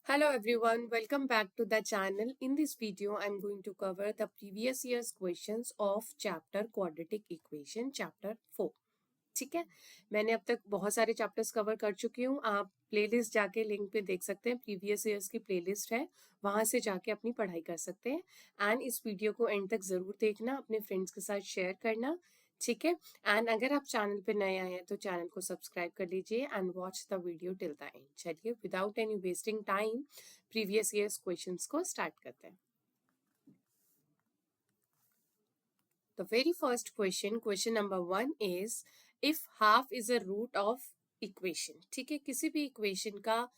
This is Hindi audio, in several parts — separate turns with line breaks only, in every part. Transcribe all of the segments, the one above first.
Hello everyone, welcome back to the channel. In this video, I'm going to cover the previous year's questions of chapter Quadratic Equation, chapter 4. ठीक है, मैंने अब तक बहुत सारे चैप्टर्स कवर कर चुकी हूँ. आप प्लेलिस्ट जाके लिंक पे देख सकते हैं, प्रीवियस ईयर्स की प्लेलिस्ट है, वहाँ से जाके अपनी पढ़ाई कर सकते हैं. एंड इस वीडियो को एंड तक ज़रूर देखना, अपने फ्रेंड्स के साथ शेयर करना. ठीक है, एंड अगर आप चैनल पे नए आए हैं तो चैनल को सब्सक्राइब कर लीजिए and watch the video till the end. चलिए, without any wasting time previous years questions को स्टार्ट करते हैं. The very first question, question number 1 is if half is a root of equation. ठीक है, किसी भी इक्वेशन का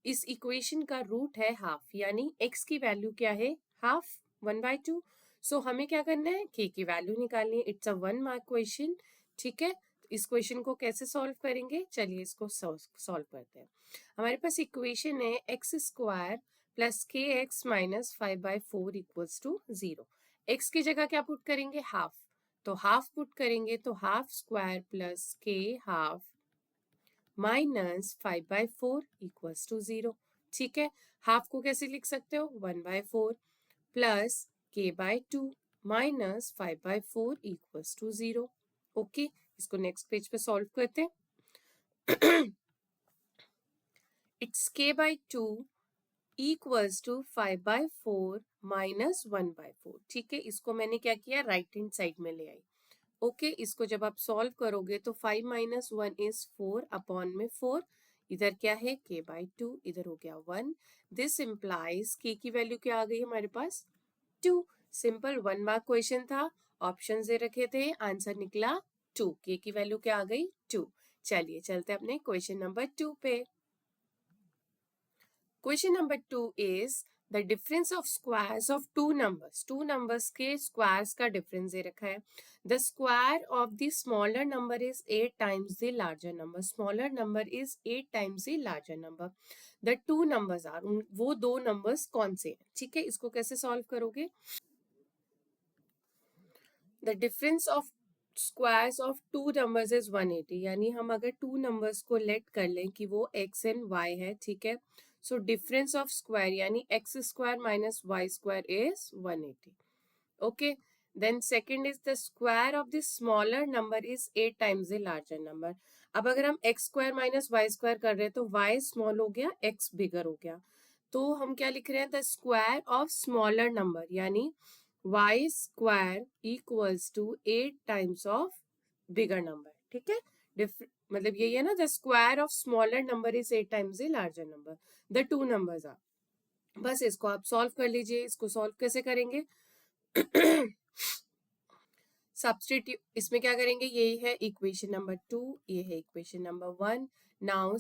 इस इक्वेशन का रूट है हाफ, यानी x की वैल्यू क्या है हाफ 1/2. सो हमें क्या करना है, k की वैल्यू निकालनी है. It's a 1 mark question. ठीक है, इस क्वेश्चन को कैसे सॉल्व करेंगे, चलिए इसको सॉल्व करते हैं. हमारे पास इक्वेशन है x² plus kx minus 5/4 equals to 0. x की जगह क्या पुट करेंगे, हाफ. तो हाफ पुट करेंगे तो हाफ स्क्वायर प्लस के हाफ माइनस 5/4 इक्वल्स टू 0. ठीक है, हाफ को कैसे लिख सकते हो, 1/4 plus k/2 minus 5/4 equals to 0. Okay, इसको नेक्स्ट पेज पे सॉल्व करते हैं. It's k/2 equals to 5/4 minus 1/4. ठीक है, इसको मैंने क्या किया, राइट हैंड साइड में ले आई. ओके, इसको जब आप सॉल्व करोगे तो 5 माइनस 1 इज 4 अपॉन में 4. इधर क्या है, k/2, इधर हो गया 1. दिस इम्प्लाइज k की वैल्यू क्या आ गई हमारे पास, 2. सिंपल 1 मार्क क्वेश्चन था, ऑप्शन दे रखे थे, आंसर निकला 2. k की वैल्यू क्या आ गई, 2. चलिए चलते अपने क्वेश्चन नंबर 2 पे. Question number 2 is the difference of squares of two numbers के स्क्वायर्स का डिफरेंस दे रखा है. The square of the smaller number is 8 times the larger number. Smaller number is 8 times the larger number. The two numbers are, वो दो नंबर्स कौन से हैं. ठीक है, इसको कैसे सॉल्व करोगे, the difference of squares of two numbers is 180. यानी हम अगर टू नंबर्स को लेट कर लें कि वो x एंड y है. ठीक है, सो डिफरेंस ऑफ स्क्वायर यानी x² minus y² is 180. Okay, then second is the square of the smaller number is 8 times the larger number. अब अगर हम x² माइनस y² कर रहे हैं तो y स्मॉल हो गया, x बिगर हो गया. तो हम क्या लिख रहे हैं, the square of smaller number यानी y square equals to 8 times of bigger number. ठीक है, मतलब यही है ना, the square of smaller number is 8 times the larger number. The two numbers are, बस इसको आप सॉल्व कर लीजिए. इसको सॉल्व कैसे करेंगे, सब्स्टिट्यूट, इसमें क्या करेंगे, यही है इक्वेशन नंबर 2, ये है equation number 1. Now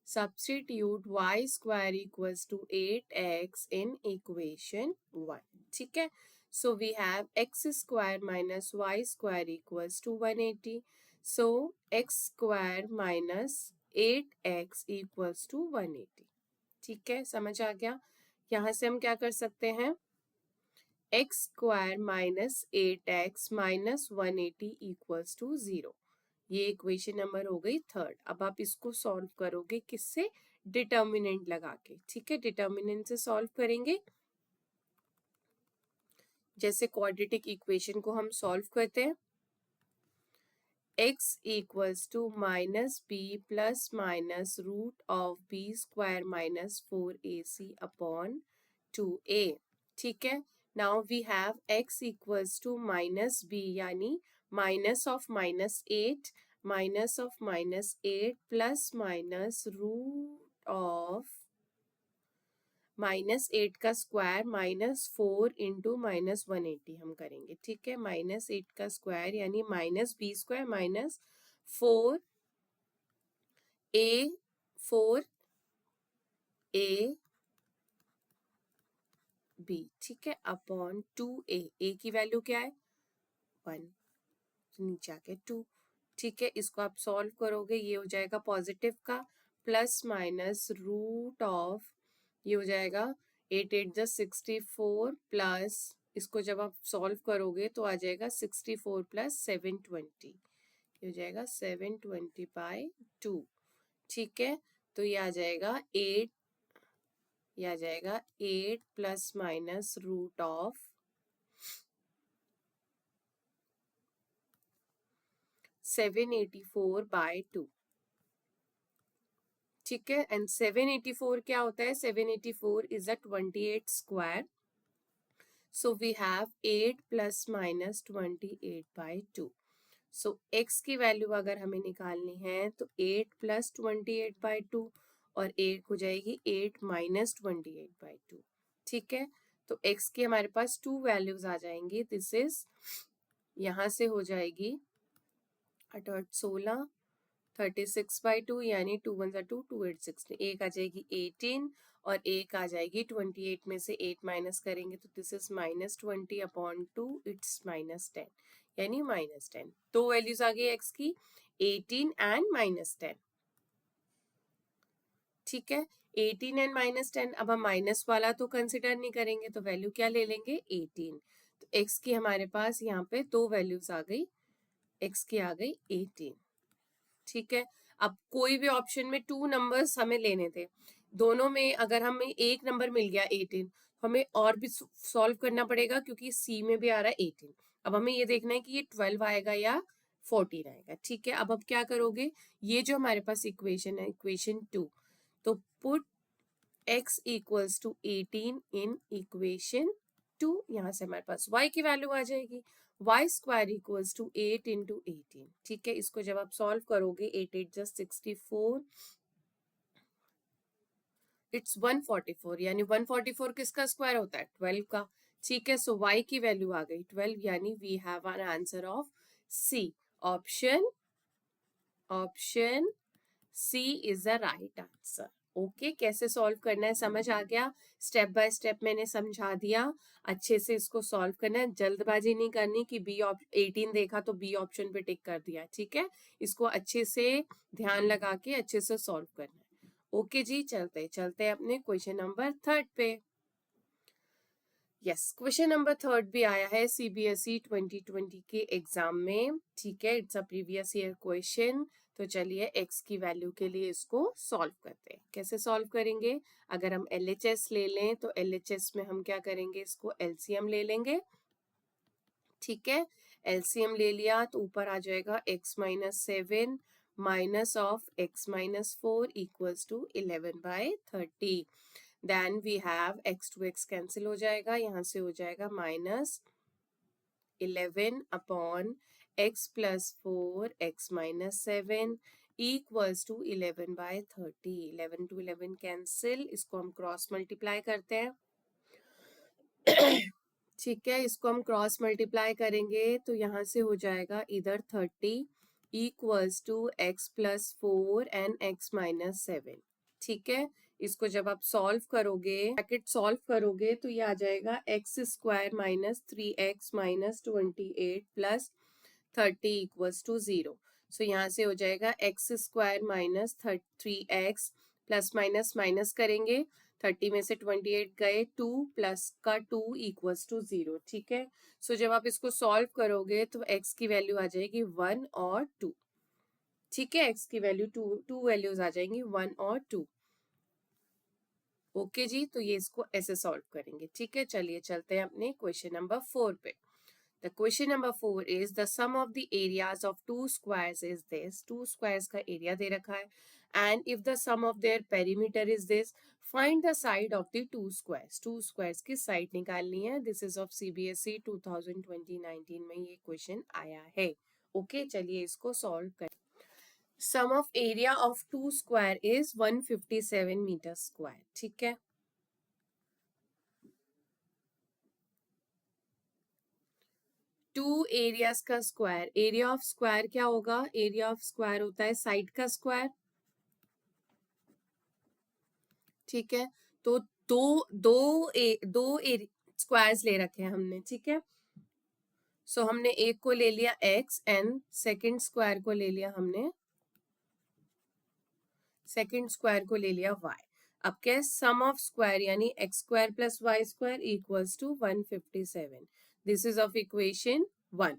substitute y square equals to 8x in equation 1. ठीक है, so we have x square minus y square equals to 180. so x square minus 8x equals to 180. ठीक है, समझ आ गया. यहाँ से हम क्या कर सकते हैं, x square minus 8x minus 180 equals to 0. ये इक्वेशन नंबर हो गई थर्ड. अब आप इसको सॉल्व करोगे किससे, डिटर्मिनेंट लगा के. ठीक है, डिटर्मिनेंट से सॉल्व करेंगे. जैसे क्वाड्रेटिक इक्वेशन को हम सॉल्व करते हैं, x equals to minus B plus minus root of B square minus 4ac upon 2a. ठीक है, now we have x equals to minus B यानी minus of -8 minus of -8 plus minus root of -8 का स्क्वायर -4 इंटू -180 हम करेंगे. ठीक है, -8 का स्क्वायर यानी -b² माइनस 4a b. ठीक है, अपॉन 2a. a की वैल्यू क्या है, 1, नीचे आके 2. ठीक है, इसको आप सॉल्व करोगे, ये हो जाएगा पॉजिटिव का प्लस माइनस रूट ऑफ, ये हो जाएगा 8 8 जा 64 प्लस, इसको जब आप सॉल्व करोगे तो आ जाएगा 64 प्लस 720, ये हो जाएगा 720/2. ठीक है, तो ये आ जाएगा 8, ये आ जाएगा 8 प्लस माइनस रूट ऑफ 784/2। ठीक है, एंड 784 क्या होता है? 784 is a 28 square, so we have 8 plus minus 28/2। So x की वैल्यू अगर हमें निकालनी है तो 8 प्लस 28/2 और एक हो जाएगी 8 माइनस 28/2। ठीक है, तो x की हमारे पास 2 वैल्यूज आ जाएंगी। दिस इज, यहाँ से हो जाएगी 8 8 16, 36/2 यानी 2 1 2, 2 8 16, एक आ जाएगी 18 और एक आ जाएगी 28 में से 8 माइनस करेंगे तो दिस इज -20/2, इट्स -10 यानी -10। दो वैल्यूज आ गई एक्स की, 18 एंड -10। ठीक है, 18 एंड -10। अब हम माइनस वाला तो कंसिडर नहीं करेंगे तो वैल्यू क्या ले लेंगे? 18। तो एक्स की हमारे पास यहाँ पे दो वैल्यूज आ गई, एक्स की आ गई 18। ठीक है, अब कोई भी ऑप्शन में 2 नंबर्स हमें लेने थे, दोनों में अगर हमें एक नंबर मिल गया 18, हमें और भी सॉल्व करना पड़ेगा क्योंकि सी में भी आ रहा है 18। अब हमें ये देखना है कि ये 12 आएगा या 14 आएगा। ठीक है, अब क्या करोगे? ये जो हमारे पास इक्वेशन है, इक्वेशन 2, तो put x equals to 18 in equation 2। यहाँ से हमारे पास y की वैल्यू आ जाएगी, Y square equals to 8 into 18। ठीक है, इसको जब आप सॉल्व करोगे 8 8 जस्ट 64, इट्स 144, यानी 144 किसका स्क्वायर होता है? 12 का। ठीक है, सो y की वैल्यू आ गई 12, यानी we have an answer of C. Option option C is the right answer. Okay, कैसे सॉल्व करना है समझ आ गया? स्टेप बाय स्टेप मैंने समझा दिया, अच्छे से इसको सॉल्व करना है, जल्दबाजी नहीं करनी कि बी 18 देखा तो बी ऑप्शन पे टिक कर दिया। ठीक है, इसको अच्छे से ध्यान लगा के अच्छे से सॉल्व करना है। ओके जी, चलते चलते अपने क्वेश्चन नंबर 3 पे। यस, क्वेश्चन नंबर 3 भी आया है सीबीएसई 2020 के एग्जाम में। ठीक है, it's a previous year question. तो चलिए x की वैल्यू के लिए इसको सॉल्व करते हैं। कैसे सॉल्व करेंगे? अगर हम LHS ले लें तो LHS में हम क्या करेंगे? इसको LCM ले लेंगे। ठीक है, LCM ले लिया तो ऊपर आ जाएगा x minus 7 minus of x minus 4 equals to 11/30। Then we have x to x cancel हो जाएगा, यहाँ से हो जाएगा -11 x plus 4 x minus 7 equals to 11/30। 11 to 11 cancel, इसको हम क्रॉस मल्टीप्लाई करते हैं। ठीक है, इसको हम क्रॉस मल्टीप्लाई करेंगे तो यहाँ से हो जाएगा इधर 30 equals to x plus 4 and x minus 7। ठीक है, इसको जब आप सॉल्व करोगे, ब्रैकेट सॉल्व करोगे तो ये आ जाएगा X square minus 3x minus 28 plus 30 equals to 0। So यहाँ से हो जाएगा X square minus 3x plus minus minus करेंगे, 30 में से 28 गए, 2 प्लस का 2 इक्वल्स टू 0। ठीक है, सो जब आप इसको सॉल्व करोगे तो x की वैल्यू आ जाएगी 1 और 2। ठीक है, x की वैल्यू टू वैल्यूज आ जाएंगी 1 और 2। ओके जी, तो ये इसको ऐसे सॉल्व करेंगे। ठीक है, चलिए चलते हैं अपने क्वेश्चन नंबर 4 पे। The question number 4 is the sum of the areas of two squares is this. Two squares का एरिया दे रखा है and if the sum of their perimeter is this, find the side of the two squares. Two squares की साइड निकालनी है। दिस इज ऑफ सीबीएसई 2019 में ये क्वेश्चन आया है। ओके, चलिए इसको सॉल्व करें। Sum of area of two square is 157 metre square. ठीक है, टू एरियाज का स्क्वायर, एरिया ऑफ स्क्वायर क्या होगा? एरिया ऑफ स्क्वायर होता है साइड का स्क्वायर। ठीक है, तो दो स्क्वायर्स ले रखे हैं हमने। ठीक है, सो हमने एक को ले लिया x एंड सेकंड स्क्वायर को ले लिया हमने, सेकंड स्क्वायर को ले लिया y। अब क्या है? सम ऑफ स्क्वायर यानी x square plus Y square equals to 157। This is of equation 1।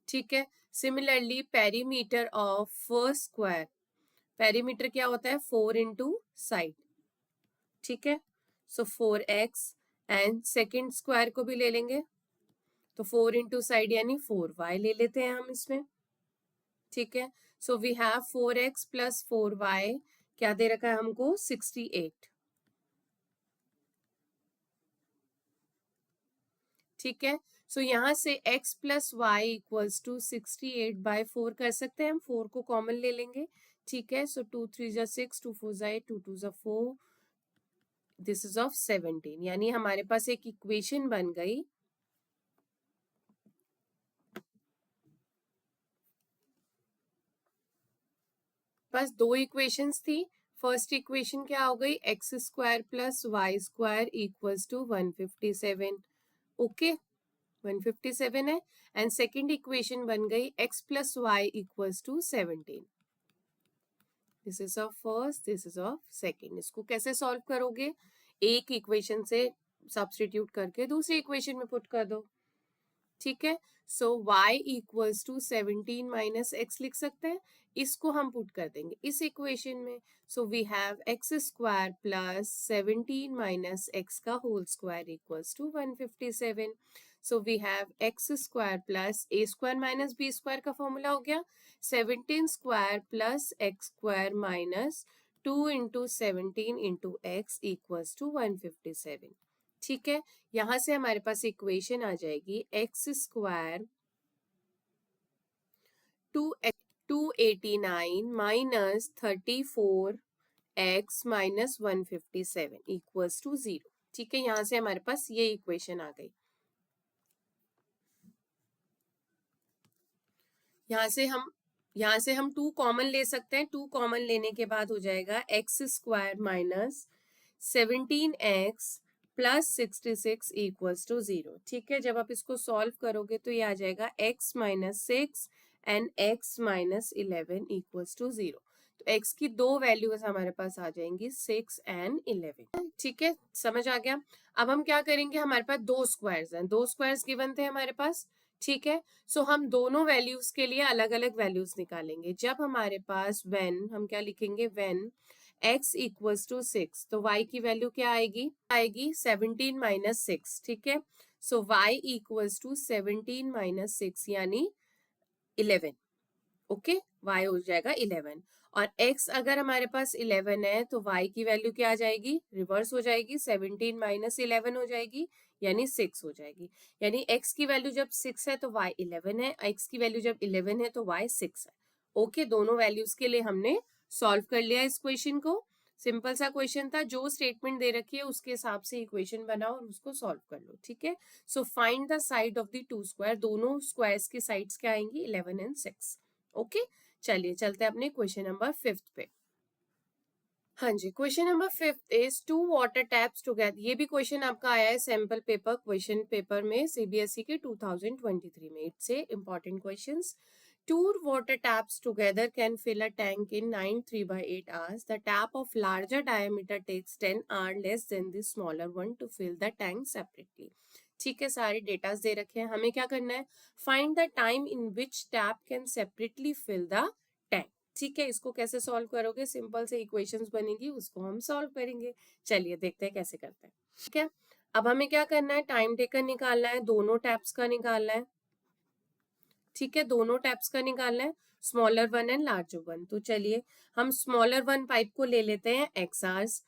ठीक है, similarly perimeter of first square, perimeter क्या होता है 4 इंटू साइड, ठीक है। सो 4x एंड सेकेंड स्क्वायर को भी ले लेंगे, तो 4 इंटू साइड यानी 4y ले लेते हैं हम इसमें, ठीक है। सो we have 4x plus 4y, क्या दे रखा है हमको 68, ठीक है। सो यहाँ से x plus Y equals to 68/4 कर सकते हैं हम, 4 को कॉमन ले लेंगे, ठीक है। सो 2 3 जा 6, 2 4 जा 8, 2 2 जा 4, दिस इज ऑफ 17, यानी हमारे पास एक इक्वेशन बन गई, बस दो इक्वेशंस थी। फर्स्ट इक्वेशन क्या हो गई, X square plus Y square equals to 157, okay 157 है। एंड सेकेंड इक्वेशन बन गई X plus Y equals to 17, this is of first, this is of second. इसको कैसे सॉल्व करोगे, एक इक्वेशन से सब्स्टिट्यूट करके दूसरी इक्वेशन में पुट कर दो, ठीक है। So y equals to 17 minus X लिख सकते हैं, इसको हम पुट कर देंगे इस इक्वेशन में। So we have x square plus 17 minus x का whole square equals to 157। So we have x square plus a square minus b square का फॉर्मूला हो गया 17 square plus x square minus 2 into 17 into x equals to 157, ठीक है। यहां से हमारे पास इक्वेशन आ जाएगी X square 289 minus 34 X minus 157 equals to 0, ठीक है। यहां से हमारे पास ये इक्वेशन आ गई। यहां से हम 2 कॉमन ले सकते हैं, 2 कॉमन लेने के बाद हो जाएगा X square minus 17x plus 66 equals to 0, ठीक है। जब आप इसको सॉल्व करोगे तो ये आ जाएगा x minus 6 and x minus 11 equals to 0। तो x की दो वैल्यूज हमारे पास आ जाएंगी 6 एंड 11, ठीक है, समझ आ गया। अब हम क्या करेंगे, हमारे पास दो स्क्वायर्स हैं, दो स्क्वायर्स गिवन थे हमारे पास, ठीक है। सो हम दोनों वैल्यूज के लिए अलग अलग वैल्यूज निकालेंगे। जब हमारे पास व्हेन, हम क्या लिखेंगे, व्हेन x इक्वल्स टू 6, तो y की वैल्यू क्या आएगी 17 माइनस 6, ठीक है। So y equals to 17 minus 6 यानी 11, ओके, y हो जाएगा 11। और x अगर हमारे पास 11 है तो y की वैल्यू क्या आ जाएगी, रिवर्स हो जाएगी, 17 माइनस 11 हो जाएगी यानी 6 हो जाएगी। यानी x की वैल्यू जब 6 है तो y 11 है, x की वैल्यू जब 11 है तो y 6 है, ओके। दोनों वैल्यूज के लिए हमने सॉल्व कर लिया इस क्वेश्चन को। सिंपल सा क्वेश्चन था, जो स्टेटमेंट दे रखी है उसके हिसाब से इक्वेशन बनाओ और उसको सॉल्व कर लो, ठीक है। So find the side of the to square, दोनों स्क्वायर्स की साइड्स क्या आएंगी 11 एंड 6, ओके। चलिए चलते हैं अपने क्वेश्चन नंबर 5 पे। हाँ जी, question number 5 is 2 water taps together, ये भी क्वेश्चन आपका आया है सैंपल पेपर क्वेश्चन पेपर में सीबीएसई के 2023 में। It's a important questions. 2 water taps together can fill a tank in 9 3/8 hours. The tap of larger diameter takes 10 hours less than the smaller one to fill the tank separately. ठीक है, सारे डेटास दे रखे हैं, हमें क्या करना है, find the time in which tap can separately fill the tank, ठीक है। इसको कैसे सॉल्व करोगे, सिंपल से इक्वेशंस बनेगी, उसको हम सॉल्व करेंगे। चलिए देखते हैं कैसे करते हैं, ठीक है। अब हमें क्या करना है, टाइम टेकन निकालना है, दोनों टैप्स का निकालना है, ठीक है, दोनों टैप्स का निकालना है, smaller one and larger one. तो चलिए हम स्मॉलर वन पाइप को ले लेते हैं एक्स आवर्स।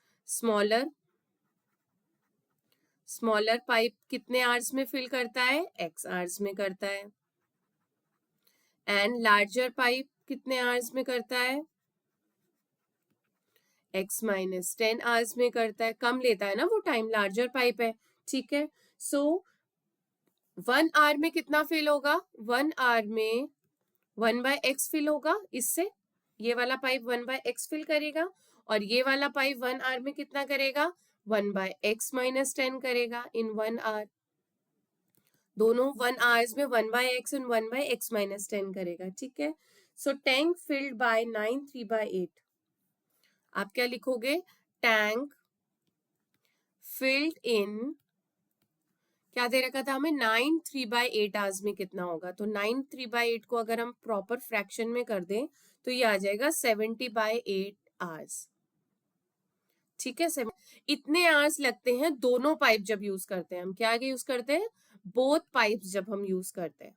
स्मॉलर पाइप कितने आवर्स में फिल करता है, एक्स आवर्स में करता है। एंड लार्जर पाइप कितने आवर्स में करता है, x माइनस 10 आवर्स में करता है। कम लेता है ना वो टाइम, लार्जर पाइप है, ठीक है। सो 1 आवर में कितना फिल होगा, 1 आवर में 1/x फिल होगा, इससे ये वाला पाइप 1/x फिल करेगा, और ये वाला पाइप 1 आवर में कितना करेगा, 1/x माइनस 10 करेगा इन 1 आवर। दोनों 1 आवर्स में 1/x एंड 1/x माइनस 10 करेगा, ठीक है। सो टैंक फिल्ड बाय 9 3/8, आप क्या लिखोगे, टैंक फिल्ड इन, क्या दे रखा था हमें, 9 3/8 आवर्स में कितना होगा, तो 9 3/8 को अगर हम प्रॉपर फ्रैक्शन में कर दें तो ये आ जाएगा 70/8 आवर्स। ठीक है, इतने आवर्स लगते हैं दोनों पाइप जब यूज करते हैं हम, क्या आगे यूज करते हैं, बोथ पाइप्स जब हम यूज करते हैं,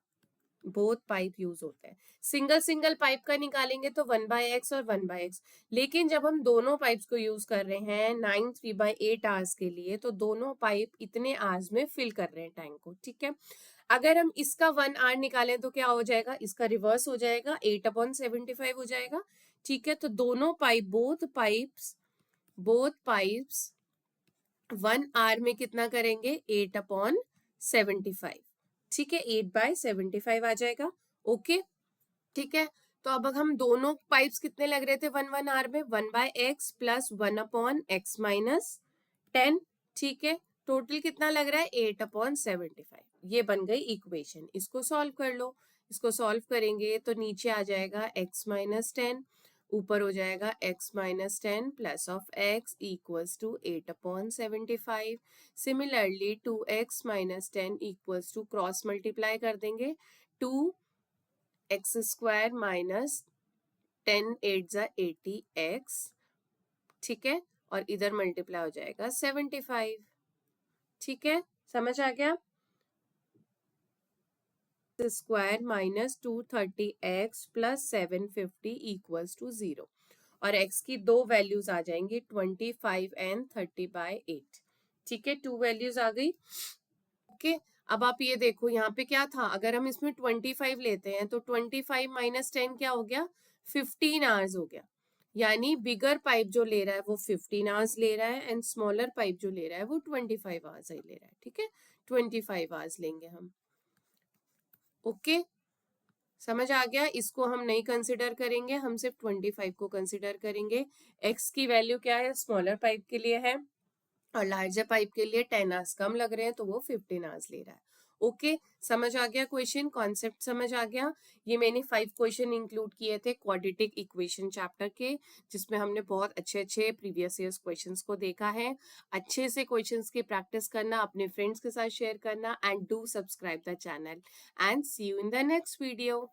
बोथ पाइप यूज होते हैं। सिंगल सिंगल पाइप का निकालेंगे तो 1/x और 1/x, लेकिन जब हम दोनों पाइप्स को यूज कर रहे हैं 9 3/8 आवर्स के लिए, तो दोनों पाइप इतने आवर्स में फिल कर रहे हैं टैंक को। ठीक है, अगर हम इसका 1 आवर निकालें तो क्या हो जाएगा, इसका रिवर्स हो जाएगा, 8/75 हो जाएगा। ठीक है, तो दोनों पाइप, बोथ पाइप्स 1 आवर में कितना करेंगे, 8/75। ठीक है, 8/75 आ जाएगा। ओके, ठीक है, तो अब हम दोनों पाइप्स कितने लग रहे थे 1 आवर में, 1/x प्लस 1/x-10। ठीक है, टोटल कितना लग रहा है, 8/75। ये बन गई इक्वेशन। इसको सॉल्व कर लो। इसको सॉल्व करेंगे तो नीचे आ जाएगा x-10, ऊपर हो जाएगा x-10 plus of x equals to 8/75। Similarly 2x-10 equals to, cross multiply कर देंगे, 2x² माइनस 10 8 80x। ठीक है, और इधर मल्टीप्लाई हो जाएगा 75। ठीक है, समझ आ गया, square minus 230x plus 750 equals to 0, और x की दो वैल्यूज आ जाएंगी 25 एंड 30/8। ठीक है, टू वैल्यूज आ गई। ओके, अब आप ये देखो यहाँ पे क्या था, अगर हम इसमें 25 लेते हैं तो 25 माइनस 10 क्या हो गया, 15 आवर्स हो गया। यानी बिगर पाइप जो ले रहा है वो 15 आवर्स ले रहा है, एंड स्मॉलर पाइप जो ले रहा है वो 25 आवर्स ही ले रहा है। ठीक है, 25 आवर्स लेंगे हम। ओके, समझ आ गया, इसको हम नहीं कंसिडर करेंगे, हम सिर्फ 25 को कंसिडर करेंगे। एक्स की वैल्यू क्या है, स्मॉलर पाइप के लिए है, और लार्जर पाइप के लिए 10 आवर्स कम लग रहे हैं, तो वो 15 आवर्स ले रहा है। ओके, समझ आ गया, क्वेश्चन कॉन्सेप्ट समझ आ गया। ये मैंने 5 क्वेश्चन इंक्लूड किए थे क्वाड्रेटिक इक्वेशन चैप्टर के, जिसमें हमने बहुत अच्छे अच्छे प्रीवियस ईयर्स क्वेश्चंस को देखा है। अच्छे से क्वेश्चंस की प्रैक्टिस करना, अपने फ्रेंड्स के साथ शेयर करना, and do subscribe the channel, and see you in the next video.